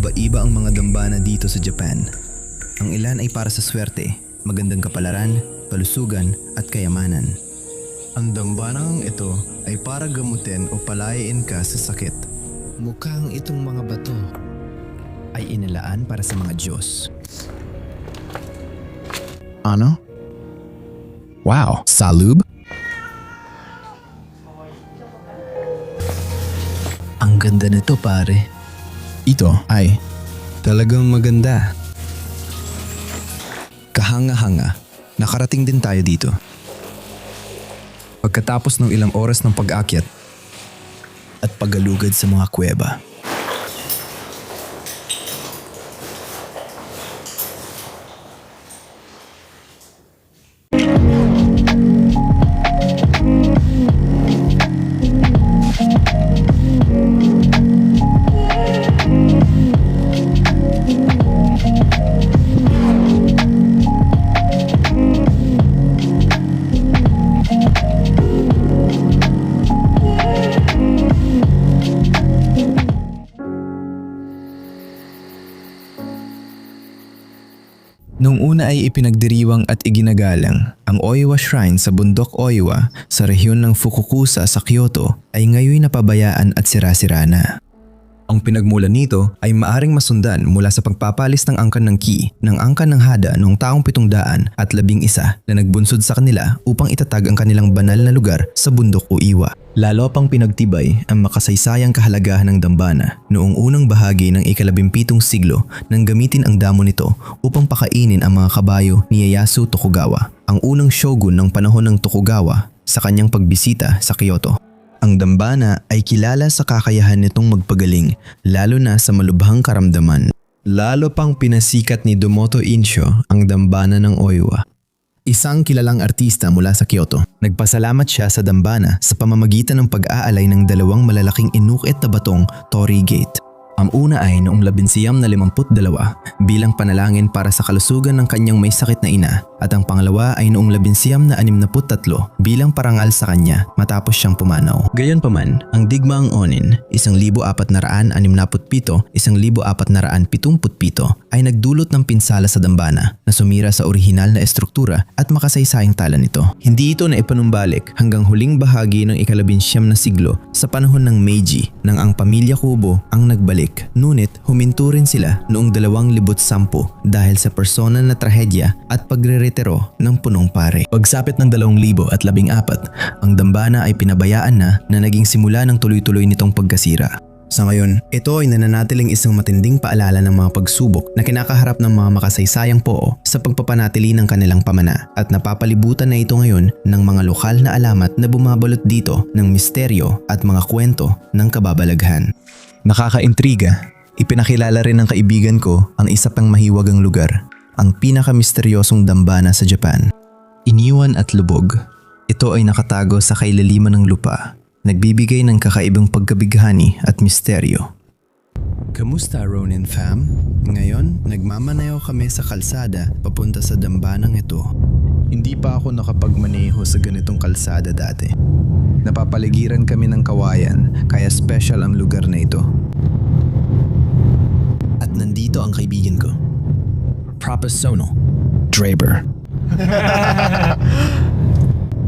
Iba-iba ang mga dambana dito sa Japan. Ang ilan ay para sa swerte, magandang kapalaran, kalusugan at kayamanan. Ang dambanang ito ay para gamutin o palayain ka sa sakit. Mukhang itong mga bato ay inilaan para sa mga Diyos. Ano? Wow, salub? Ang ganda nito pare. Ito ay talagang maganda. Kahanga-hanga, nakarating din tayo dito. Pagkatapos ng ilang oras ng pag-akyat at paggalugad sa mga kuweba. Noong una ay ipinagdiriwang at iginagalang ang Oiwa Shrine sa bundok Oiwa sa rehiyon ng Fukuoka sa Kyoto ay ngayon napabayaan at sira-sira na. Ang pinagmulan nito ay maaring masundan mula sa pagpapalis ng angkan ng Ki ng angkan ng Hada noong taong 711 na nagbunsod sa kanila upang itatag ang kanilang banal na lugar sa bundok Oiwa. Lalo pang pinagtibay ang makasaysayang kahalagahan ng dambana noong unang bahagi ng ika-17 siglo nang gamitin ang damo nito upang pakainin ang mga kabayo ni Ieyasu Tokugawa, ang unang shogun ng panahon ng Tokugawa sa kanyang pagbisita sa Kyoto. Ang dambana ay kilala sa kakayahan nitong magpagaling lalo na sa malubhang karamdaman. Lalo pang pinasikat ni Domoto Insho ang dambana ng Oiwa. Isang kilalang artista mula sa Kyoto. Nagpasalamat siya sa dambana sa pamamagitan ng pag-aalay ng dalawang malalaking inukit na batong Torii Gate. Ang una ay noong 1952 bilang panalangin para sa kalusugan ng kanyang may sakit na ina at ang pangalawa ay noong 1963 bilang parangal sa kanya matapos siyang pumanaw. Gayunpaman, ang digmaang Onin 1467, 1477 ay nagdulot ng pinsala sa dambana na sumira sa orihinal na estruktura at makasaysayang tala nito. Hindi ito na ipanumbalik hanggang huling bahagi ng ika-19 na siglo sa panahon ng Meiji nang ang pamilya Kubo ang nagbalik. Ngunit huminto rin sila noong 2010 dahil sa personal na trahedya at pagre-retiro ng punong pare. Pagsapit ng 2014, ang dambana ay pinabayaan na naging simula ng tuloy-tuloy nitong pagkasira. Sa ngayon, ito ay nananatiling isang matinding paalala ng mga pagsubok na kinakaharap ng mga makasaysayang Poo sa pagpapanatili ng kanilang pamana at napapalibutan na ito ngayon ng mga lokal na alamat na bumabalot dito ng misteryo at mga kwento ng kababalaghan. Nakakaintriga, ipinakilala rin ng kaibigan ko ang isa pang mahiwagang lugar, ang pinakamisteryosong dambana sa Japan. Iniwan at lubog, ito ay nakatago sa kailaliman ng lupa, nagbibigay ng kakaibang pagkabighani at misteryo. Kamusta Ronin fam? Ngayon, nagmamanayaw kami sa kalsada papunta sa dambanang ito. Hindi pa ako nakapagmaneho sa ganitong kalsada dati. Napapaligiran kami ng kawayan kaya special ang lugar na ito. At nandito ang kaibigan ko, Propasono Draper.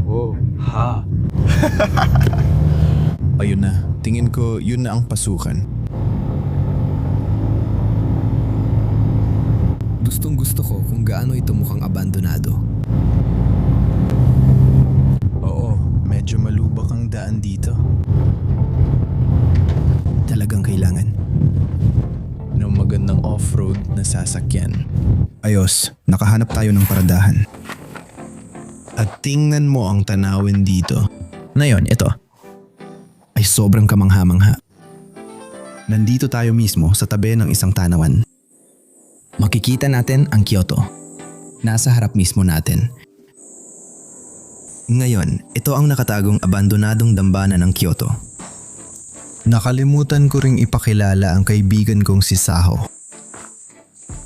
Oh, ha. Ayun na, tingin ko yun na ang pasukan. Gustong gusto ko kung gaano ito mukhang abandonado. Oo, medyo malubak ang daan dito. Talagang kailangan ng magandang off-road na sasakyan. Ayos, nakahanap tayo ng paradahan. At tingnan mo ang tanawin dito. Ngayon, ito ay sobrang kamangha-mangha. Nandito tayo mismo sa tabi ng isang tanawan. Makikita natin ang Kyoto. Nasa harap mismo natin. Ngayon, ito ang nakatagong abandonadong dambana ng Kyoto. Nakalimutan ko ring ipakilala ang kaibigan kong si Saho.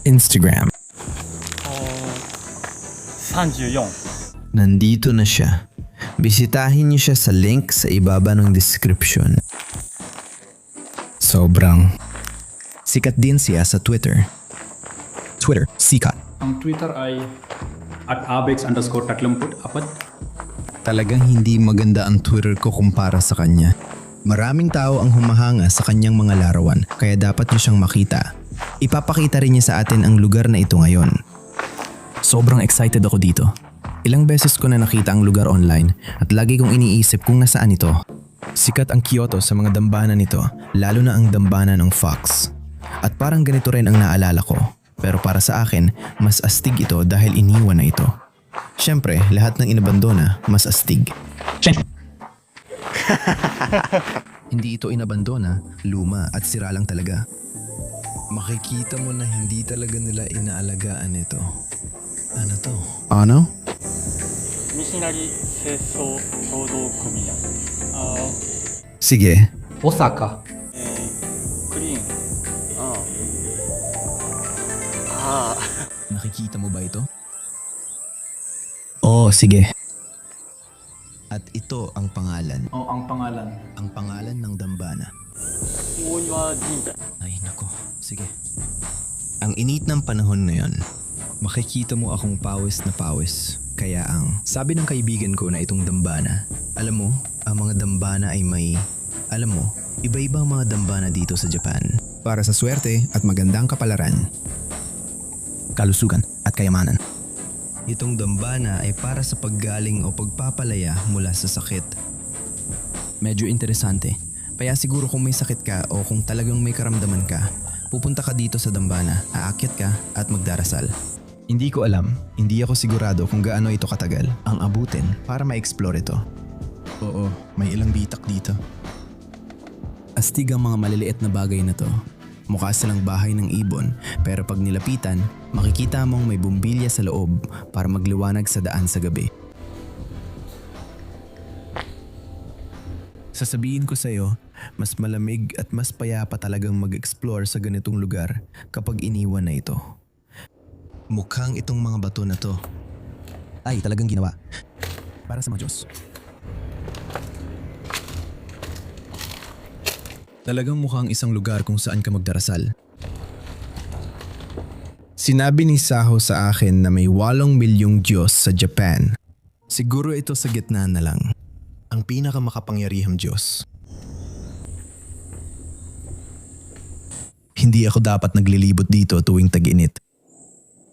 Instagram. 34 Nandito na siya. Bisitahin niyo siya sa link sa ibaba ng description. Sobrang Sikat din siya sa Twitter. Twitter, sikat. Ang Twitter ay @abex_tatlumput-apat. Talagang hindi maganda ang Twitter ko kumpara sa kanya. Maraming tao ang humahanga sa kanyang mga larawan kaya dapat niyo siyang makita. Ipapakita rin niya sa atin ang lugar na ito ngayon. Sobrang excited ako dito. Ilang beses ko na nakita ang lugar online at lagi kong iniisip kung nasaan ito. Sikat ang Kyoto sa mga dambana nito, lalo na ang dambana ng Fox. At parang ganito rin ang naalala ko. Pero para sa akin, mas astig ito dahil iniwan na ito. Siyempre, lahat ng inabandona, mas astig. Hindi ito inabandona, luma at sira lang talaga. Makikita mo na hindi talaga nila inaalagaan ito. Ano to? Ano? 西成清掃協同組合 Sige. 大阪。クリーン Nakikita mo ba ito? Oo, sige. At ito ang pangalan. Ang pangalan. Ang pangalan ng dambana. 大岩神社 Ay nako, sige. Ang init ng panahon na yon, makikita mo akong pawis na pawis. Kaya sabi ng kaibigan ko na itong dambana, alam mo, ang mga dambana ay iba-ibang mga dambana dito sa Japan. Para sa swerte at magandang kapalaran, kalusugan at kayamanan. Itong dambana ay para sa paggaling o pagpapalaya mula sa sakit. Medyo interesante. Kaya siguro kung may sakit ka o kung talagang may karamdaman ka, pupunta ka dito sa dambana, aakyat ka at magdarasal. Hindi ko alam, hindi ako sigurado kung gaano ito katagal ang abutin para ma-explore ito. Oo, may ilang bitak dito. Astig ang mga maliliit na bagay na to. Mukha silang bahay ng ibon pero pag nilapitan, makikita mong may bumbilya sa loob para magliwanag sa daan sa gabi. Sasabihin ko sa'yo, mas malamig at mas payapa talagang mag-explore sa ganitong lugar kapag iniwan na ito. Mukhang itong mga bato na to ay talagang ginawa para sa mga Diyos. Talagang mukhang isang lugar kung saan ka magdarasal. Sinabi ni Saho sa akin na may 8 milyong Diyos sa Japan. Siguro ito sa gitna na lang. Ang pinakamakapangyarihang Diyos. Hindi ako dapat naglilibot dito tuwing tag-init.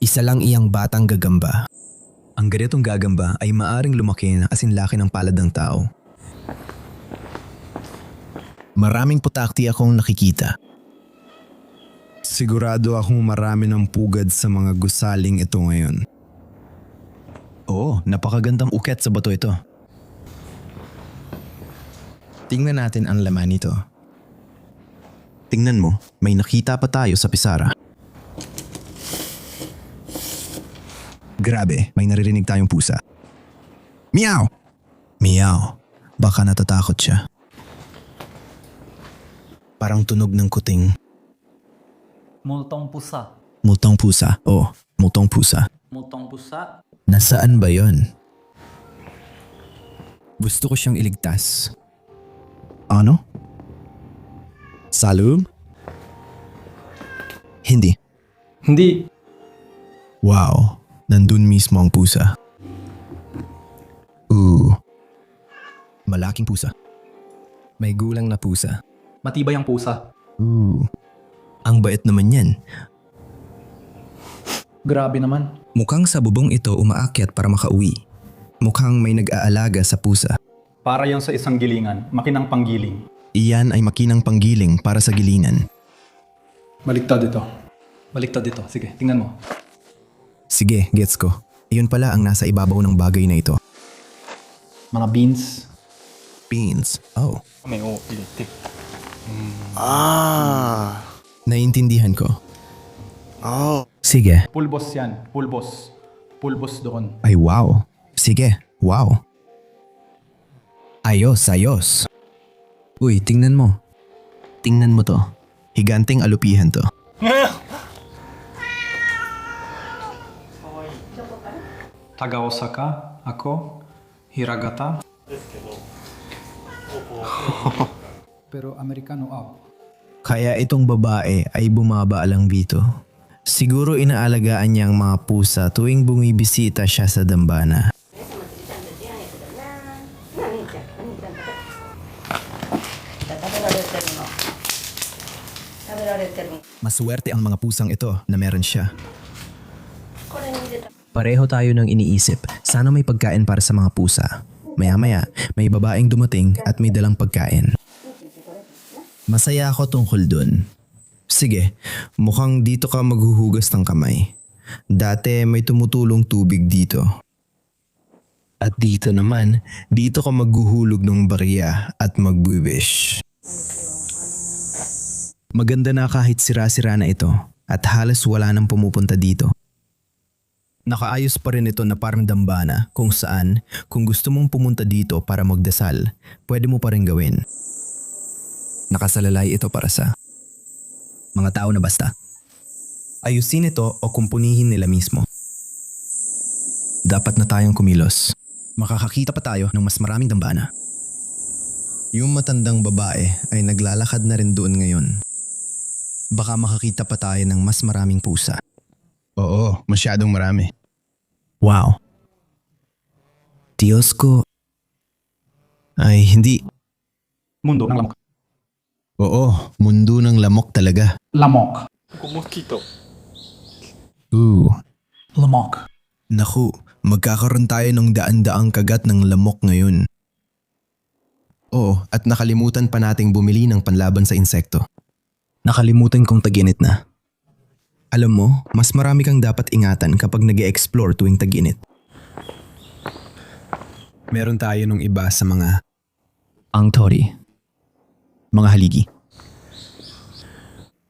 Isa lang iyang batang gagamba. Ang ganitong gagamba ay maaring lumaki na asinlaki ng palad ng tao. Maraming putakti akong nakikita. Sigurado akong marami ng pugad sa mga gusaling ito ngayon. Oo, napakagandang uket sa bato ito. Tingnan natin ang laman nito. Tingnan mo, may nakita pa tayo sa pisara. Grabe, may naririnig tayong pusa. Meow! Meow. Baka natatakot siya. Parang tunog ng kuting. Multong pusa. Multong pusa. Oh, multong pusa. Multong pusa. Nasaan ba yon? Gusto ko siyang iligtas. Ano? Sa loob? Hindi. Hindi. Wow, nandun mismo ang pusa. Malaking pusa. May gulang na pusa. Matibay ang pusa. Ang bait naman yan. Grabe naman. Mukhang sa bubong ito umaakyat para makauwi. Mukhang may nag-aalaga sa pusa. Para yan sa isang gilingan, makinang panggiling. Iyan ay makinang panggiling para sa gilingan. Baliktad ito. Baliktad ito. Sige, tingnan mo. Sige, gets ko. Iyon pala ang nasa ibabaw ng bagay na ito. Mga beans. Beans. Oh. 雨を入れて Naiintindihan ko. Sige. Pulbos yan. Pulbos. Pulbos doon. Ay wow. Sige. Wow. Ayos. Uy, tingnan mo. Tingnan mo to. Higanting alupihan to. Taga Osaka. Ako. Hiragata. ですけど Pero Amerikano ako. Kaya itong babae ay bumaba lang dito. Siguro inaalagaan niya ang mga pusa tuwing bumibisita siya sa dambana. Maswerte ang mga pusang ito na meron siya. Pareho tayo ng iniisip. Sana may pagkain para sa mga pusa. Maya-maya, may babaeng dumating at may dalang pagkain. Masaya ako tungkol dun. Sige, mukhang dito ka maghuhugas ng kamay. Dati may tumutulong tubig dito. At dito naman, dito ka maghuhulog ng barya at magwiwish. Maganda na kahit sira-sira na ito at halos wala nang pumupunta dito. Nakaayos pa rin ito na parang dambana kung saan kung gusto mong pumunta dito para magdasal, pwede mo pa rin gawin. Nakasalalay ito para sa mga tao na basta. Ayusin ito o kumpunihin nila mismo. Dapat na tayong kumilos. Makakakita pa tayo ng mas maraming dambana. Yung matandang babae ay naglalakad na rin doon ngayon. Baka makakita pa tayo ng mas maraming pusa. Oo, masyadong marami. Wow. Diyos ko. Ay, hindi. Mundo ng lamok. Oo, mundo ng lamok talaga. Lamok. ここモスキート Lamok. Naku, magkakaroon tayo ng daan-daang kagat ng lamok ngayon. Oo, at nakalimutan pa nating bumili ng panlaban sa insekto. Nakalimutan kong taginit na. Alam mo, mas marami kang dapat ingatan kapag nag-e-explore tuwing tag-init. Meron tayo nung iba sa mga angtori, mga haligi.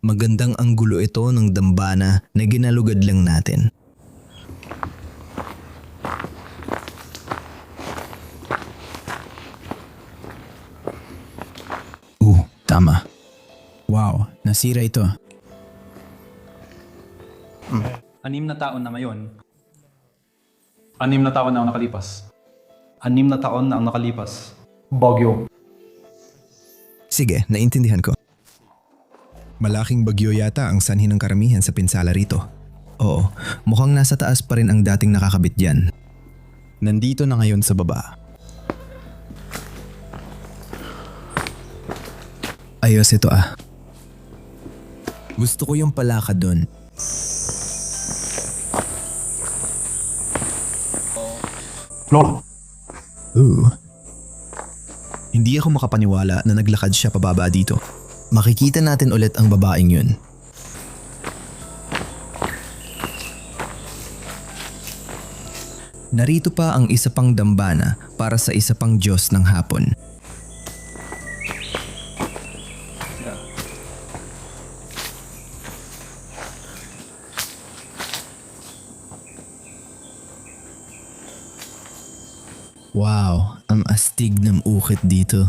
Magandang anggulo ito ng dambana na ginalugad lang natin. Tama. Wow, nasira ito. 6 na taon na ngayon. 6 na taon na ang nakalipas. 6 na taon na ang nakalipas. Bagyo. Sige, naintindihan ko. Malaking bagyo yata ang sanhi ng karamihan sa pinsala rito. Oo, mukhang nasa taas pa rin ang dating nakakabit dyan. Nandito na ngayon sa baba. Ayos ito ah. Gusto ko yung palakad doon. Lola. Hindi ako makapaniwala na naglakad siya pababa dito. Makikita natin ulit ang babaeng yun. Narito pa ang isa pang dambana para sa isa pang Diyos ng hapon. Wow, ang astig ng ukit dito.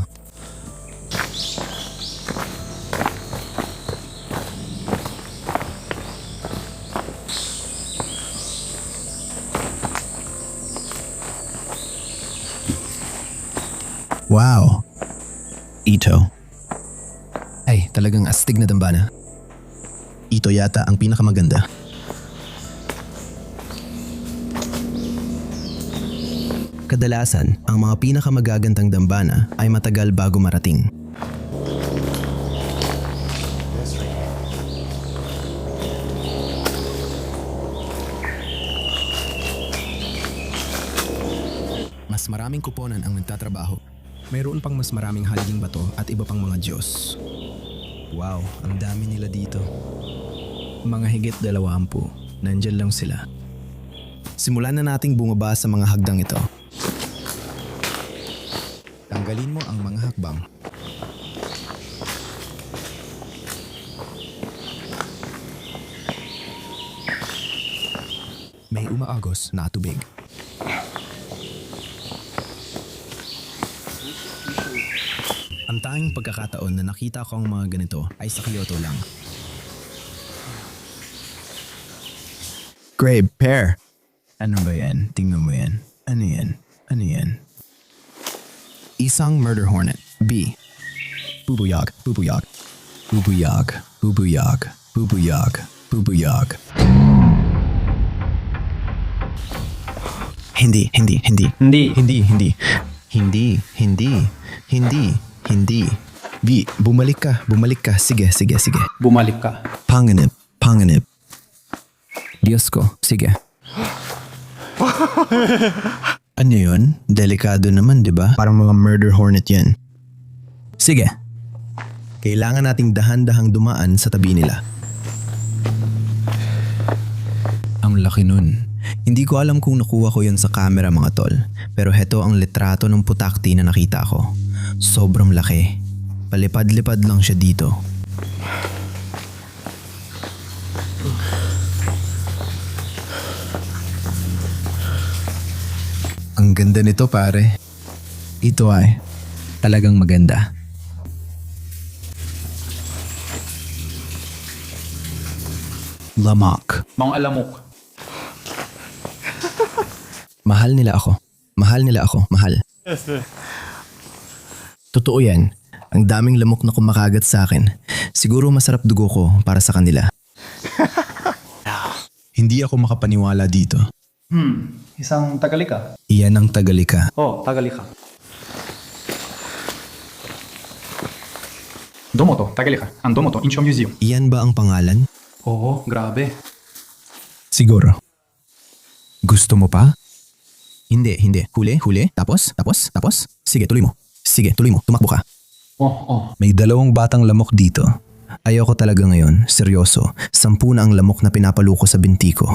Wow. Ito. Ay, talagang astig na dambana. Ito yata ang pinakamaganda. Kadalasan, ang mga pinakamagagandang dambana ay matagal bago marating. Mas maraming kuponan ang nagtatrabaho. Mayroon pang mas maraming haliging bato at iba pang mga Diyos. Wow, ang dami nila dito. Mga higit 20. Nandyan lang sila. Simulan na nating bumaba sa mga hagdang ito. Tanggalin mo ang mga hakbang. May umaagos na tubig. Ang tanging pagkakataon na nakita ko ang mga ganito ay sa Kyoto lang. Grape, pear. Ano ba yan? Tingnan mo yan. Ano yan? Ano yan? Isang murder hornet. B. Bubuyog, bubuyog. Bubuyag, bubuyag, bubuyag, bubuyag. Hindi. Hindi. Hindi. Bumalik ka. Sige. Bumalik ka. Panganib. Diyos ko, sige. Ano yun? Delikado naman, di ba? Parang mga murder hornet yan. Sige. Kailangan nating dahan-dahang dumaan sa tabi nila. Ang laki nun. Hindi ko alam kung nakuha ko yun sa camera mga tol. Pero heto ang litrato ng putakti na nakita ko. Sobrang laki. Palipad-lipad lang siya dito. Ang ganda nito pare. Ito ay talagang maganda. Lamok. Mga alamok. Mahal nila ako. Mahal. Totoo yan. Ang daming lamok na kumakagat sa akin. Siguro masarap dugo ko para sa kanila. Hindi ako makapaniwala dito. Isang tagalika. Iyan ang tagalika. Oh, tagalika. Domoto, tagalika. Ang Domoto, Incheon Museum. Iyan ba ang pangalan? Oo, grabe. Siguro. Gusto mo pa? Hindi. Huli. Tapos. Sige, tuloy mo. Tumakbo ka. Oh. May 2 batang lamok dito. Ayoko talaga ngayon, seryoso. 10 na ang lamok na pinapaluko sa binti ko.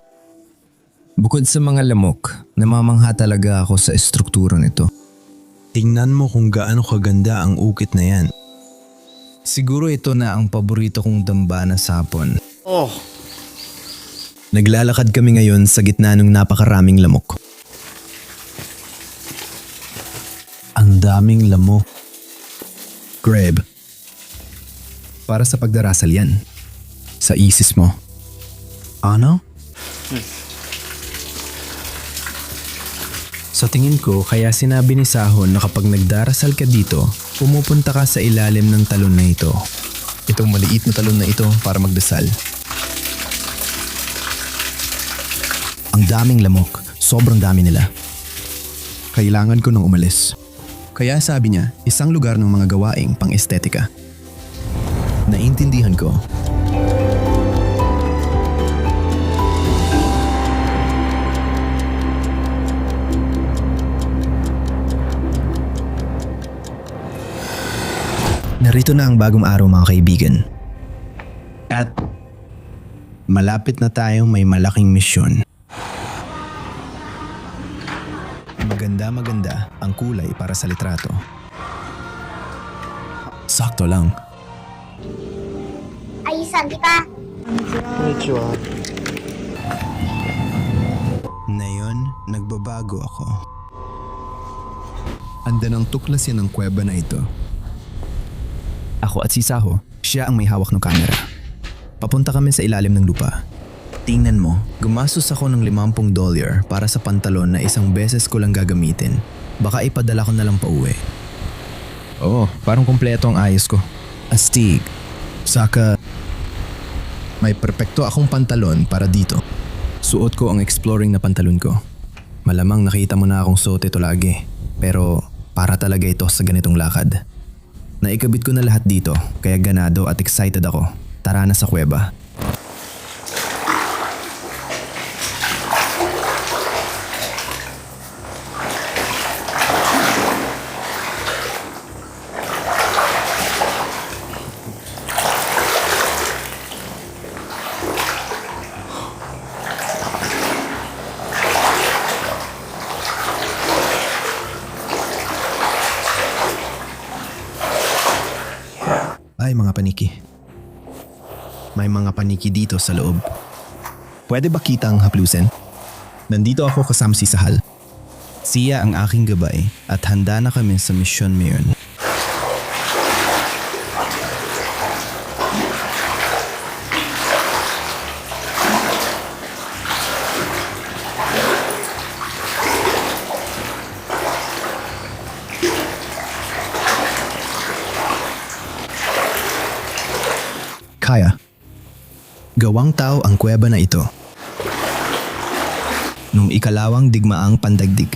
Bukod sa mga lamok, namamangha talaga ako sa estruktura nito. Tingnan mo kung gaano kaganda ang ukit na yan. Siguro ito na ang paborito kong damba na sapon. Naglalakad kami ngayon sa gitna ng napakaraming lamok. Ang daming lamok. Grab. Para sa pagdarasal yan. Sa isis mo. Ano? Sa tingin ko, kaya sinabi ni Sahon na kapag nagdarasal ka dito, pumupunta ka sa ilalim ng talon na ito. Itong maliit na talon na ito para magdasal. Ang daming lamok. Sobrang dami nila. Kailangan ko nang umalis. Kaya sabi niya, isang lugar ng mga gawaing pang-estetika. Naintindihan ko. Narito na ang bagong araw mga kaibigan. At malapit na tayong may malaking misyon. Maganda ang kulay para sa litrato. Sakto lang. Ayusan kita. Ngayon, nagbabago ako. Anda ng tuklas yan ang kuweba na ito. Ako at si Saho, siya ang may hawak ng kamera. Papunta kami sa ilalim ng lupa. Tingnan mo, gumastos ako ng $50 para sa pantalon na isang beses ko lang gagamitin. Baka ipadala ko na lang pauwi. Oo, parang kumpleto ang ayos ko. Astig. Saka, may perpekto akong pantalon para dito. Suot ko ang exploring na pantalon ko. Malamang nakita mo na akong suot ito lagi. Pero para talaga ito sa ganitong lakad. Naikabit ko na lahat dito, kaya ganado at excited ako. Tara na sa kuweba. Ay, mga paniki. May mga paniki dito sa loob. Pwede ba kita ang haplusin? Nandito ako kasama si Sahal. Siya ang aking gabay at handa na kami sa misyon ngayon. Gawang tao ang kuweba na ito. Nung ikalawang digmaang pandagdig.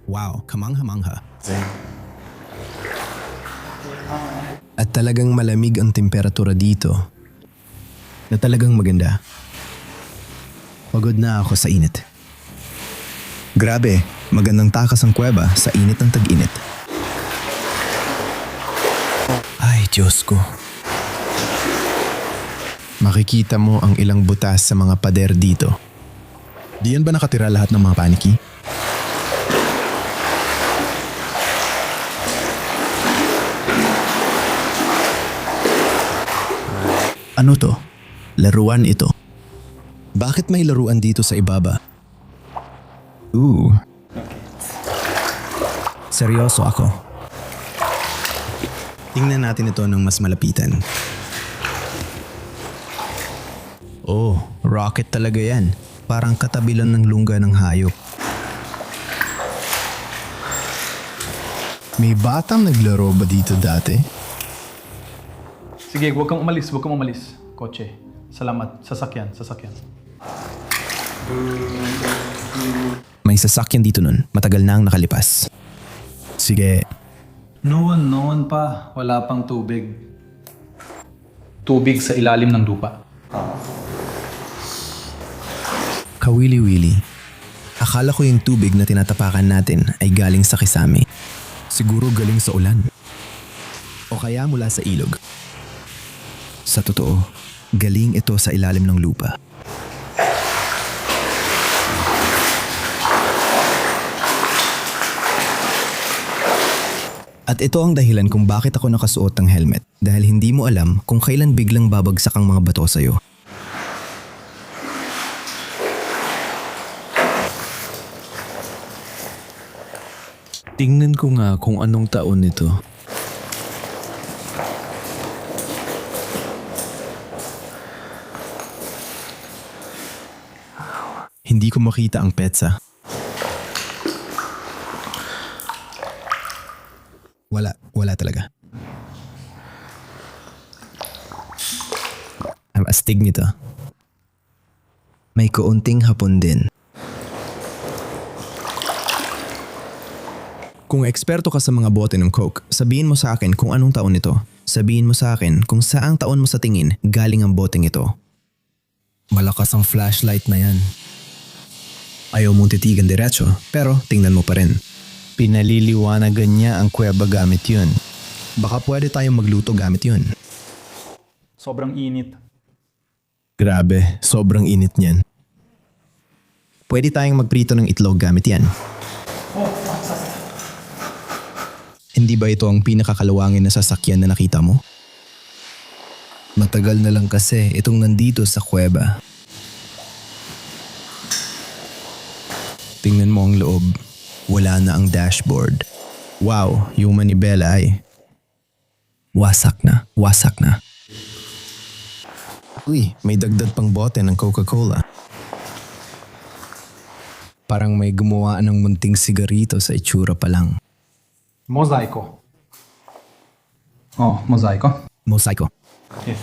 Wow, kamangha-mangha. At talagang malamig ang temperatura dito. Na talagang maganda. Pagod na ako sa init. Grabe, magandang takas ang kuweba sa init ng tag-init. Ay, Diyos ko. Makikita mo ang ilang butas sa mga pader dito. Diyan ba nakatira lahat ng mga paniki? Ano to? Laruan ito. Bakit may laruan dito sa ibaba? Seryoso ako. Tingnan natin ito ng mas malapitan. Oh, rocket talaga yan. Parang katabilan ng lungga ng hayop. May batang naglaro ba dito dati? Sige, huwag kang umalis, huwag kang umalis. Kotse. Salamat. Sasakyan. May sasakyan dito nun. Matagal na ang nakalipas. Sige. Noon pa. Wala pang tubig. Tubig sa ilalim ng lupa. Kawili-wili. Akala ko yung tubig na tinatapakan natin ay galing sa kisame. Siguro galing sa ulan. O kaya mula sa ilog. Sa totoo, galing ito sa ilalim ng lupa. At ito ang dahilan kung bakit ako nakasuot ng helmet dahil hindi mo alam kung kailan biglang babagsak ang mga bato sa'yo. Tingnan ko nga kung anong taon nito. Hindi ko makita ang petsa. Wala talaga. Ang astig nito. May kaunting hapon din. Kung eksperto ka sa mga bote ng Coke, sabihin mo sa akin kung anong taon ito. Sabihin mo sa akin kung saang taon mo sa tingin galing ang boteng ito. Malakas ang flashlight na yan. Ayaw mong titigan diretso, pero tingnan mo pa rin. Pinaliliwanagan niya ang kuweba gamit yun. Baka pwede tayong magluto gamit yun. Sobrang init. Grabe, sobrang init niyan. Pwede tayong magprito ng itlog gamit yan. Hindi ba ito ang pinakakalawangin na sasakyan na nakita mo? Matagal na lang kasi itong nandito sa kuweba. Tingnan mo ang loob. Wala na ang dashboard. Wow, yung manibela ay wasak na. Uy, may dagdag pang bote ng Coca-Cola. Parang may gumawa ng munting sigarito sa itsura pa lang. Mosaiko. Oh, mosaiko. Mosaiko. Yes.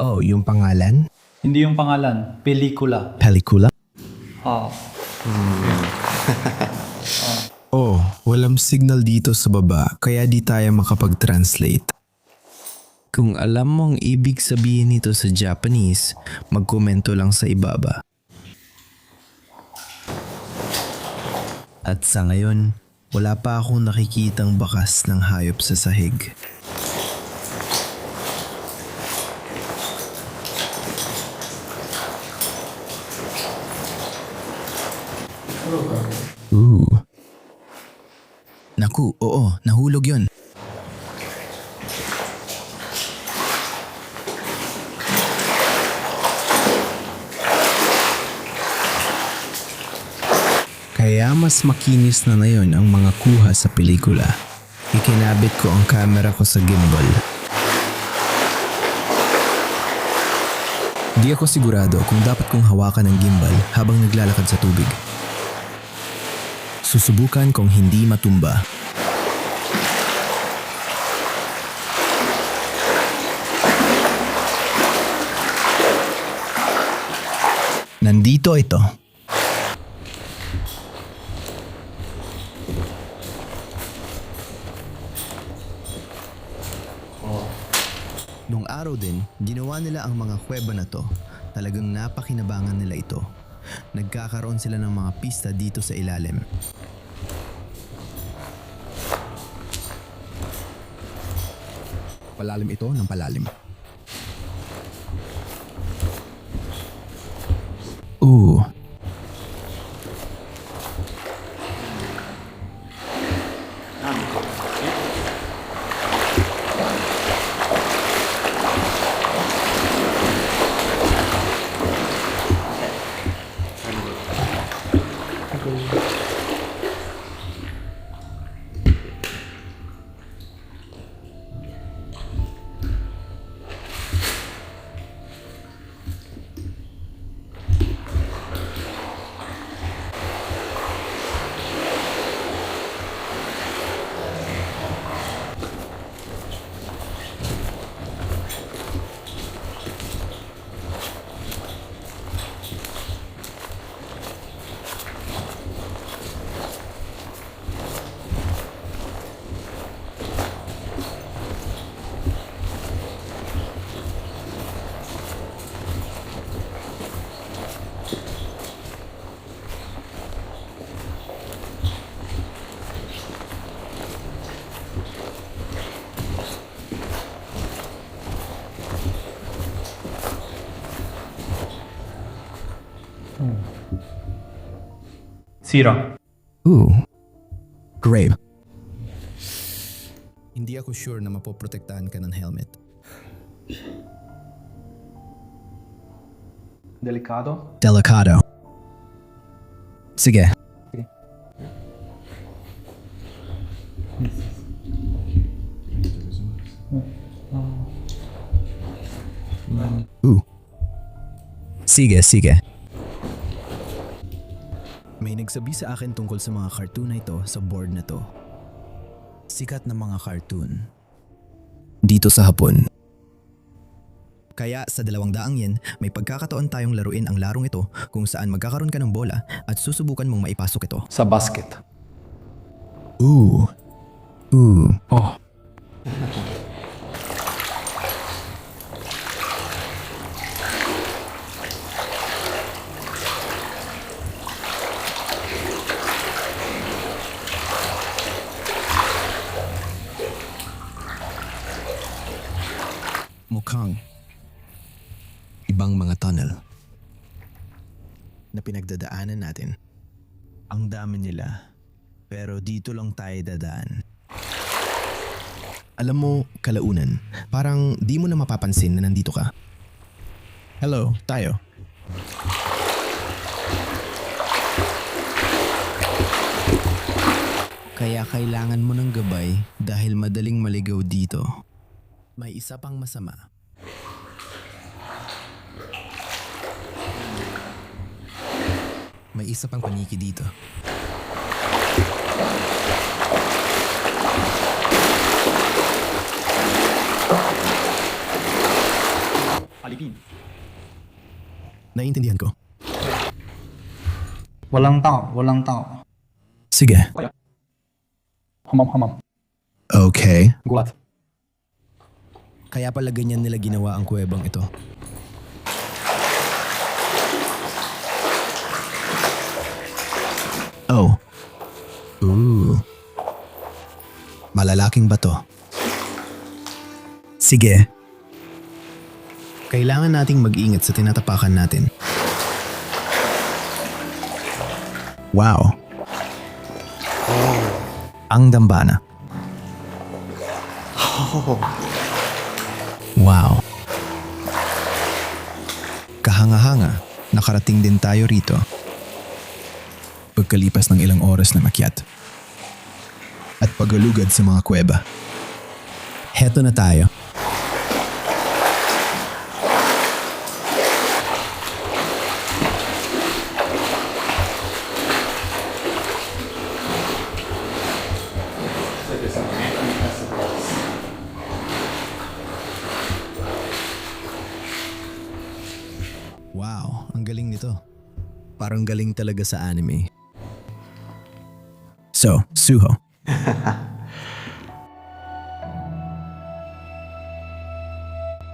Oh, yung pangalan? Hindi yung pangalan. Pelikula. Pelikula? Oh. Oh, walang signal dito sa baba kaya di tayo makapag-translate. Kung alam mo ang ibig sabihin nito sa Japanese, magkomento lang sa ibaba. At sa ngayon, wala pa akong nakikitang bakas ng hayop sa sahig. Naku, oo, nahulog yon. Kaya mas makinis na ngayon ang mga kuha sa pelikula. Ikinabit ko ang camera ko sa gimbal. Di ako sigurado kung dapat kong hawakan ang gimbal habang naglalakad sa tubig. Susubukan kong hindi matumba. Nandito ito. Nung araw din, ginawa nila ang mga kuweba na to. Talagang napakinabangan nila ito. Nagkakaroon sila ng mga pista dito sa ilalim. Palalim ito ng palalim. Ooh. Sira. Ooh. Grave. Hindi ako sure na mapoprotektahan ka ng helmet. Delikado. Delicado. Sige. Sige, sige. May nagsabi sa akin tungkol sa mga cartoon na ito sa board na to. Sikat na mga cartoon. Dito sa Hapon. Kaya sa 200 yen, may pagkakataon tayong laruin ang larong ito kung saan magkakaroon ka ng bola at susubukan mong maipasok ito. Sa basket. Ooh. Oh. Mukhang ibang mga tunnel na pinagdadaanan natin. Ang dami nila, pero dito lang tayo dadaan. Alam mo, kalaunan, parang di mo na mapapansin na nandito ka. Hello, tayo. Kaya kailangan mo ng gabay dahil madaling maligaw dito. May isa pang masama. May isa pang paniki dito. Alipin. Naiintindihan ko. Walang tao. Sige. Hamam. Okay. Gulat. Kaya pala ganyan nila ginawa ang kuwebang ito. Oh. Ooh. Malalaking bato. Sige. Kailangan nating mag-ingat sa tinatapakan natin. Wow. Ang dambana. Wow. Kahanga-hanga, nakarating din tayo rito. Pagkalipas ng ilang oras na makyat. At pagalugad sa mga kuweba. Heto na tayo. galing nito. Parang galing talaga sa anime. So, Suho.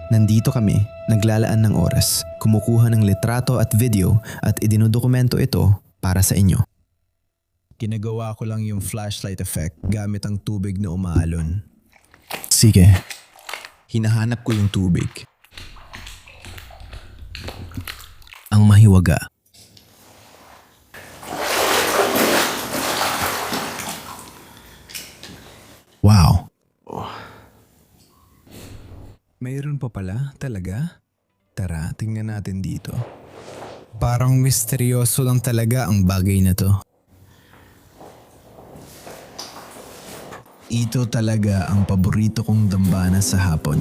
Nandito kami, naglalaan ng oras, kumukuha ng litrato at video at idinodokumento ito para sa inyo. Ginagawa ko lang yung flashlight effect gamit ang tubig na umaalon. Sige. Hinahanap ko yung tubig. Ang mahiwaga. Wow. Mayroon pa pala, talaga? Tara, tingnan natin dito. Parang misteryoso lang talaga ang bagay na to. Ito talaga ang paborito kong dambana sa hapon.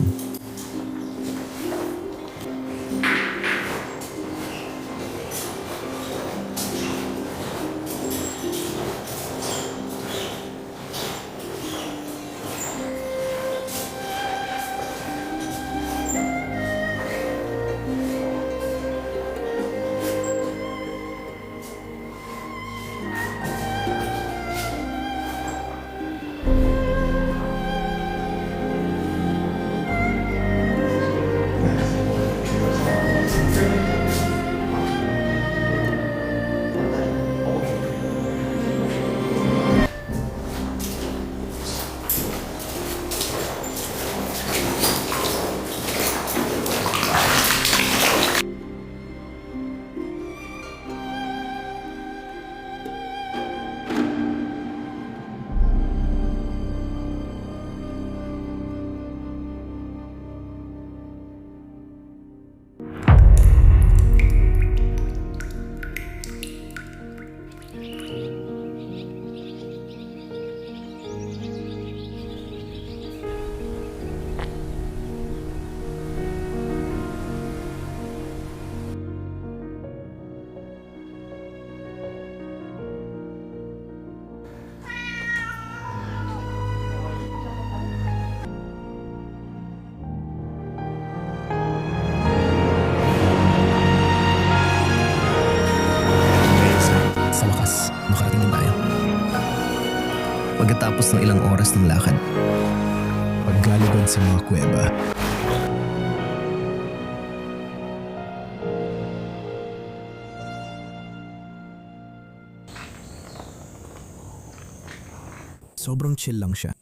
Sa wakas, makarating din tayo. Pagkatapos ng ilang oras ng lakad, Paggaliban sa mga kuweba. Sobrang chill lang siya.